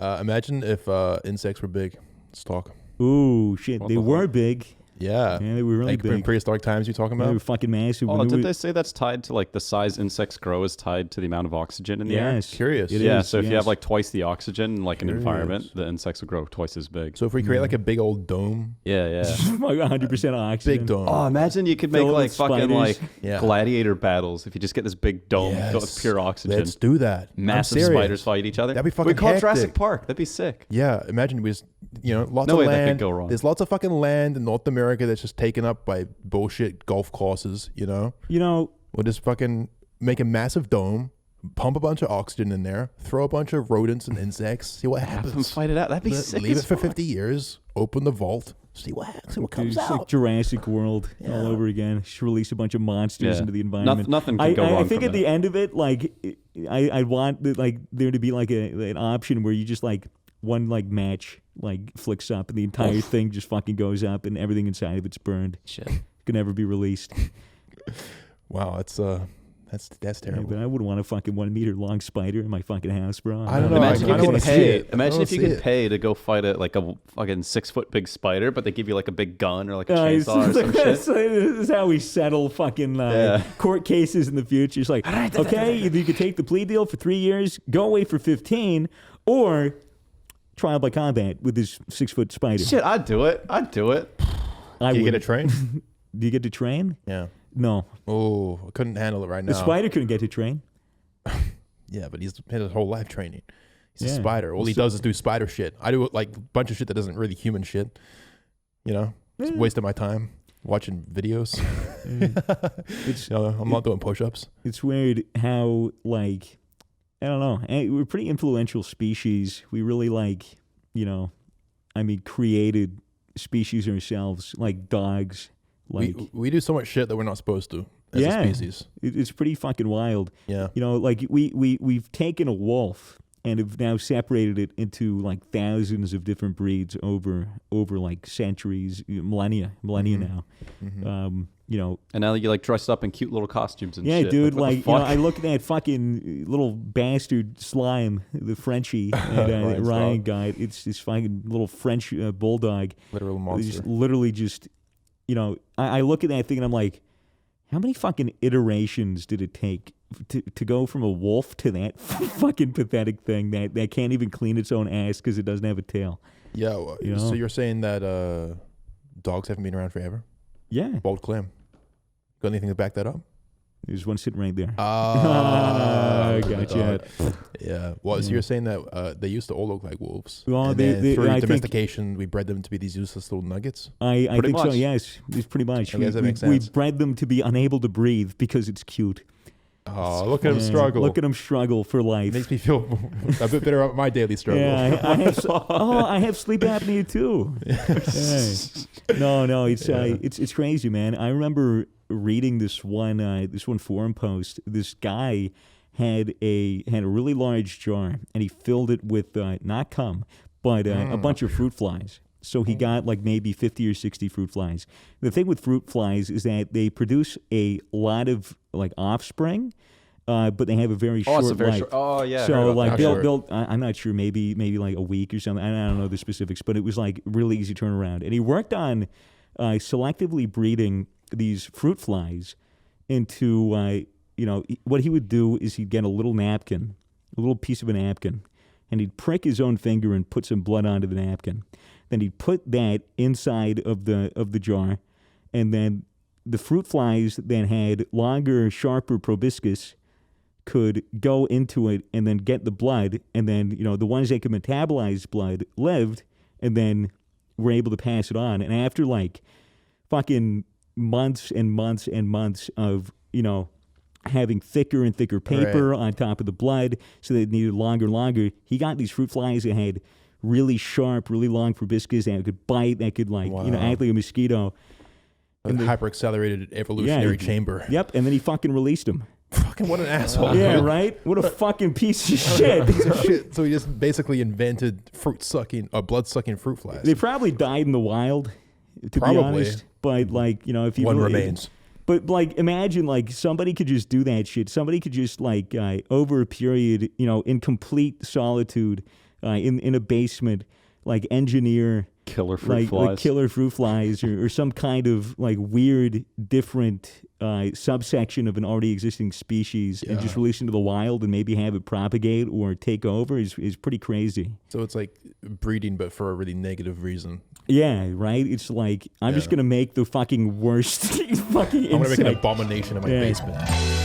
Imagine if insects were big. Let's talk. Ooh, shit. They were big. Yeah. Yeah, they were really like big. in prehistoric times you're talking about? They were fucking massive. Oh, did they say that's tied to like the size insects grow is tied to the amount of oxygen in the air? Yes. Curious. It Yeah, is, so if you yes. have like twice the oxygen in like an Curious. environment, the insects will grow twice as big. So if we create like a big old dome, Yeah. 100% oxygen. big dome. Oh, imagine you could make Fill it like with fucking spiders. like Yeah. gladiator battles if you just get this big dome filled with Yes. pure oxygen. Let's do that. I'm Massive serious. spiders fight each other. That'd be We fucking call it Jurassic hectic. Park. That'd be sick. Yeah, imagine we just, lots No of way that could land. go wrong. There's lots of fucking land in North America that's just taken up by bullshit golf courses, You know, We'll just fucking make a massive dome, pump a bunch of oxygen in there, throw a bunch of rodents and insects, see what Have them happens. fight it out. That'd be sick. Leave as it for fuck. 50 years, open the vault, see what comes it's like out. Jurassic World all Yeah. over again. Just release a bunch of monsters Yeah. into the environment. Nothing can go wrong I think from at the end of it, like, I want there to be like an option where you just like one like match like flicks up and the entire thing just fucking goes up and everything inside of it's burned. Shit. Can never be released. Wow, that's Yeah, terrible. but I wouldn't want a fucking 1 meter long spider in my fucking house, bro. I don't know. Imagine I you don't could wanna see pay. it. I Imagine don't if you see could it. pay to go fight like a fucking 6-foot big spider, but they give you like a big gun or like a It's- chainsaw or some shit. this is how we settle fucking court cases in the future. It's like, okay, either you could take the plea deal for 3 years, go away for 15, or trial by combat with this 6-foot spider. Shit, I'd do it. I Do you get a would. train? Do you get to train? Yeah. No. Oh, I couldn't handle it right now. The spider couldn't get to train. Yeah, but he's had his whole life training. He's a Yeah. spider. All he does is do spider shit. I do like a bunch of shit that isn't really human shit. It's a waste of my time watching videos. It's I'm not doing push-ups. it's weird how like I don't know. We're a pretty influential species. We really created species ourselves, like dogs. Like We do so much shit that we're not supposed to as a species. It's pretty fucking wild. Yeah. Like we've taken a wolf and have now separated it into like thousands of different breeds over like centuries, millennia now. And now you like dressed up in cute little costumes and Yeah, shit. dude. what the Like, fuck? I look at that fucking little bastard Slime, the Frenchie that Ryan's Ryan dog. got. It's this fucking little French bulldog. Literal Just monster. literally just, I look at that thing and I'm like, how many fucking iterations did it take to go from a wolf to that fucking pathetic thing that can't even clean its own ass because it doesn't have a tail? Yeah. So you're saying that dogs haven't been around forever? Yeah. Bold claim. Got anything to back that up? There's one sitting right there. Ah, Gotcha. Yeah. Well, so you're saying that they used to all look like wolves. Well, and they- then they- through I think- domestication, we bred them to be these useless little nuggets. I Pretty think so, much. yes. It's pretty much. I guess that makes we sense. bred them to be unable to breathe because it's cute. Oh, look at him Yeah, struggle. Look at them struggle for life. Makes me feel a bit better about my daily struggle. Yeah, I have sleep apnea too. Yeah. No, it's crazy, man. I remember reading this one forum post. This guy had a really large jar, and he filled it with not cum, but a bunch of fruit flies. So he got like maybe 50 or 60 fruit flies. The thing with fruit flies is that they produce a lot of like offspring, but they have a very short it's a very life. short. Oh yeah. I heard So about like that. they'll I'm not sure, maybe like a week or something. I don't know the specifics, but it was like really easy to turn around. And he worked on selectively breeding these fruit flies into what he would do is he'd get a little napkin, a little piece of a napkin, and he'd prick his own finger and put some blood onto the napkin. Then he'd put that inside of the jar, and then the fruit flies that had longer, sharper proboscis could go into it and then get the blood, and then the ones that could metabolize blood lived, and then were able to pass it on. And after like fucking months and months and months of having thicker and thicker paper on top of the blood, so that it needed longer and longer, he got these fruit flies that had really sharp, really long proboscis that could bite, that could act like a mosquito. A hyper-accelerated evolutionary chamber. Yep, and then he fucking released them. Fucking what an asshole. Yeah, right? What a fucking piece of shit. Piece of shit. So he just basically invented blood-sucking fruit flies. They probably died in the wild, to Probably. be honest. But if you One remains. But imagine somebody could just do that shit. Somebody could just over a period, in complete solitude, in a basement, like engineer Killer fruit like flies. killer fruit flies or some kind of like weird different subsection of an already existing species and just release into the wild and maybe have it propagate or take over is pretty crazy. So it's like breeding, but for a really negative reason. Yeah, right? It's like, I'm just going to make the fucking worst fucking I'm going to make an insect. abomination in my Yeah. basement.